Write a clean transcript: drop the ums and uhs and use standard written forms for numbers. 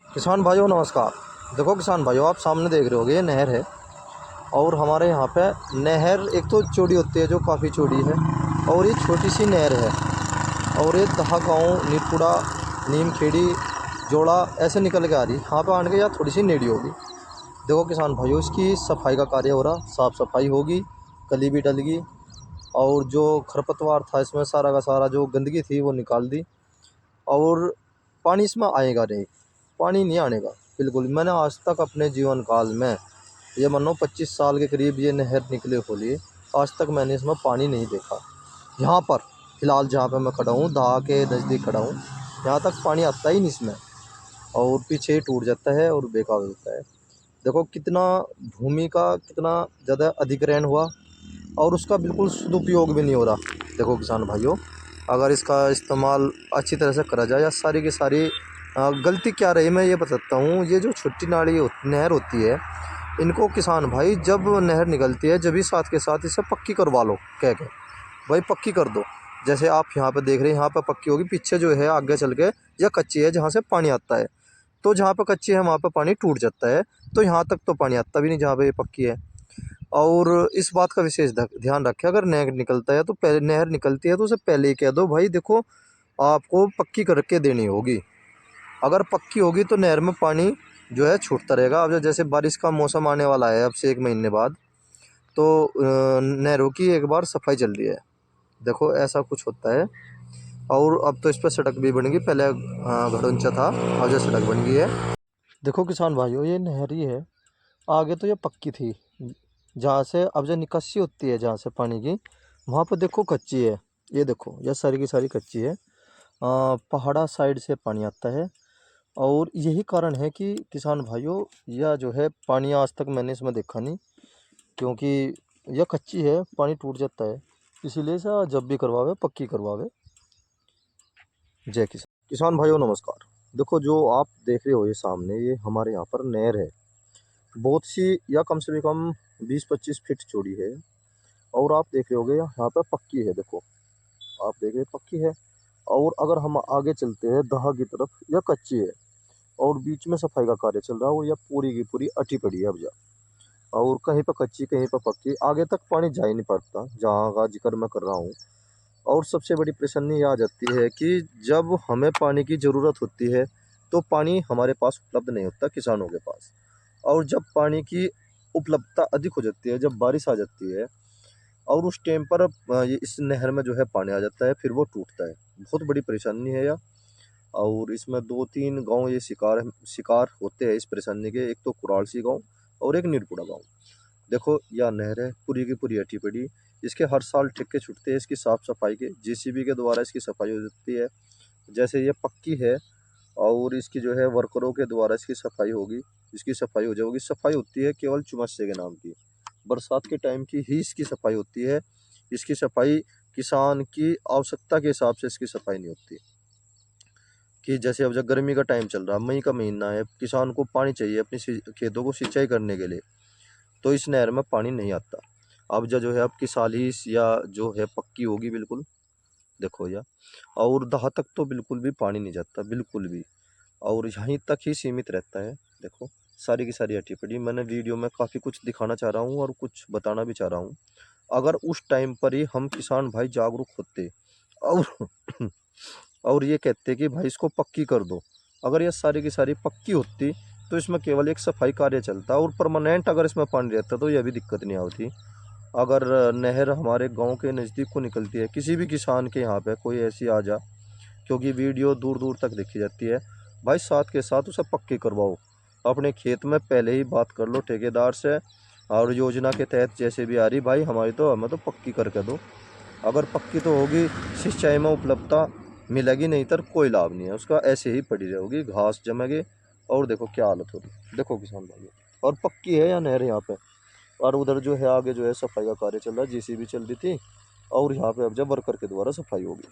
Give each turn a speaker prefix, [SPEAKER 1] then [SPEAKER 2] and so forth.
[SPEAKER 1] किसान भाइयों नमस्कार। देखो किसान भाइयों, आप सामने देख रहे होगे ये नहर है। और हमारे यहाँ पे नहर एक तो चौड़ी होती है जो काफ़ी चौड़ी है, और ये छोटी सी नहर है। और ये दहा गाँव नीरपुड़ा नीमखेड़ी जोड़ा ऐसे निकल के आ रही। यहाँ पे आने के या थोड़ी सी नेड़ी होगी। देखो किसान भाइयों, इसकी सफाई का कार्य हो रहा, साफ़ सफाई होगी, कली भी डलेगी। और जो खरपतवार था इसमें सारा का सारा जो गंदगी थी वो निकाल दी। और पानी इसमें आएगा नहीं, पानी नहीं आने का बिल्कुल। मैंने आज तक अपने जीवन काल में, ये मानो 25 साल के करीब ये नहर निकले खोली, आज तक मैंने इसमें पानी नहीं देखा। यहाँ पर फ़िलहाल जहाँ पे मैं खड़ा हूँ, दहा के नज़दीक खड़ा हूँ, यहाँ तक पानी आता ही नहीं इसमें। और पीछे ही टूट जाता है और बेकार हो जाता है। देखो कितना भूमि का कितना ज़्यादा अधिग्रहण हुआ, और उसका बिल्कुल सदुपयोग भी नहीं हो रहा। देखो किसान भाइयों, अगर इसका इस्तेमाल अच्छी तरह से करा जाए, या सारी की सारी गलती क्या रही मैं ये बताता हूँ। ये जो छोटी नहर होती है, इनको किसान भाई जब नहर निकलती है जब ही साथ के साथ इसे पक्की करवा लो, कह के भाई पक्की कर दो। जैसे आप यहाँ पे देख रहे हैं, यहाँ पे पक्की होगी, पीछे जो है आगे चल के या कच्ची है जहाँ से पानी आता है। तो जहाँ पे कच्ची है वहाँ पे पानी टूट जाता है, तो यहाँ तक तो पानी आता भी नहीं जहाँ पे ये पक्की है। और इस बात का विशेष ध्यान रखें, अगर नहर निकलता है तो पहले, नहर निकलती है तो उसे पहले ही कह दो भाई देखो आपको पक्की करके देनी होगी। अगर पक्की होगी तो नहर में पानी जो है छूटता रहेगा। अब जैसे बारिश का मौसम आने वाला है अब से 1 महीने बाद, तो नहरों की एक बार सफाई चल रही है। देखो ऐसा कुछ होता है। और अब तो इस पर सड़क भी बन गई, पहले घड़ोंचा था, अब जो सड़क बन गई है। देखो किसान भाइयों, ये नहर ही है, आगे तो ये पक्की थी। जहाँ से अब जो निकासी होती है जहाँ से पानी की, वहाँ पर देखो कच्ची है। ये देखो ये सारी की सारी कच्ची है। पहाड़ा साइड से पानी आता है। और यही कारण है कि किसान भाइयों, यह जो है पानी आज तक मैंने इसमें देखा नहीं, क्योंकि यह कच्ची है, पानी टूट जाता है। इसीलिए से जब भी करवावे पक्की करवावे। जय किसान। किसान भाइयों नमस्कार। देखो जो आप देख रहे हो ये सामने, ये हमारे यहाँ पर नहर है, बहुत सी, या कम से कम 20-25 फीट चौड़ी है। और आप देख रहे होगे यहाँ पर पक्की है। देखो आप देख रहे पक्की है। और अगर हम आगे चलते हैं दहा की तरफ, यह कच्ची है, और बीच में सफाई का कार्य चल रहा है, और यह पूरी की पूरी अटी पड़ी है अब जा। और कहीं पर कच्ची कहीं पर पक्की, आगे तक पानी जा ही नहीं पड़ता जहाँ का जिक्र मैं कर रहा हूँ। और सबसे बड़ी परेशानी ये आ जाती है कि जब हमें पानी की ज़रूरत होती है तो पानी हमारे पास उपलब्ध नहीं होता किसानों के पास। और जब पानी की उपलब्धता अधिक हो जाती है, जब बारिश आ जाती है, और उस टाइम पर ये इस नहर में जो है पानी आ जाता है, फिर वो टूटता है। बहुत बड़ी परेशानी है यह। और इसमें 2-3 गांव ये शिकार होते हैं इस परेशानी के। एक तो कुरालसी गांव और एक नीरपुड़ा गांव। देखो यह नहर है पूरी की पूरी अटी पड़ी। इसके हर साल ठेके छूटते हैं इसकी साफ़ सफाई के, जेसीबी के द्वारा इसकी सफाई हो जाती है। जैसे ये पक्की है, और इसकी जो है वर्करों के द्वारा इसकी सफाई होगी, इसकी सफाई हो जाएगी। सफाई होती है केवल चुमस्से के नाम की, बरसात के टाइम की ही इसकी सफाई होती है। इसकी सफाई किसान की आवश्यकता के हिसाब से इसकी सफाई नहीं होती। कि जैसे अब जब गर्मी का टाइम चल रहा है, मई का महीना है, किसान को पानी चाहिए अपनी खेतों को सिंचाई करने के लिए, तो इस नहर में पानी नहीं आता। अब जो है अब की सालिश या जो है पक्की होगी बिल्कुल। देखो या, और दहा तक तो बिल्कुल भी पानी नहीं जाता, बिल्कुल भी। और यहीं तक ही सीमित रहता है। देखो सारी की सारी अटी पड़ी। मैंने वीडियो में काफ़ी कुछ दिखाना चाह रहा हूँ और कुछ बताना भी चाह रहा हूँ। अगर उस टाइम पर ही हम किसान भाई जागरूक होते, और और ये कहते कि भाई इसको पक्की कर दो, अगर ये सारी की सारी पक्की होती तो इसमें केवल एक सफाई कार्य चलता, और परमानेंट अगर इसमें पानी रहता तो यह भी दिक्कत नहीं होती। अगर नहर हमारे गांव के नज़दीक को निकलती है, किसी भी किसान के यहाँ पे कोई ऐसी आ जा, क्योंकि वीडियो दूर दूर तक देखी जाती है, भाई साथ के साथ उसे पक्की करवाओ। अपने खेत में पहले ही बात कर लो ठेकेदार से, और योजना के तहत जैसे भी आ रही भाई हमारी, तो हमें तो पक्की करके दो। अगर पक्की तो होगी, सिंचाई में उपलब्धता मिलेगी, नहीं तो कोई लाभ नहीं है उसका, ऐसे ही पड़ी रहेगी, घास जमेगी। और देखो क्या हालत हो रही, देखो किसान भाई। और पक्की है या नहर यहाँ पे। और उधर जो है आगे जो है सफाई का कार्य चल रहा है, जेसीबी चल रही थी, और यहाँ पे अब जब वर्कर के द्वारा सफाई होगी।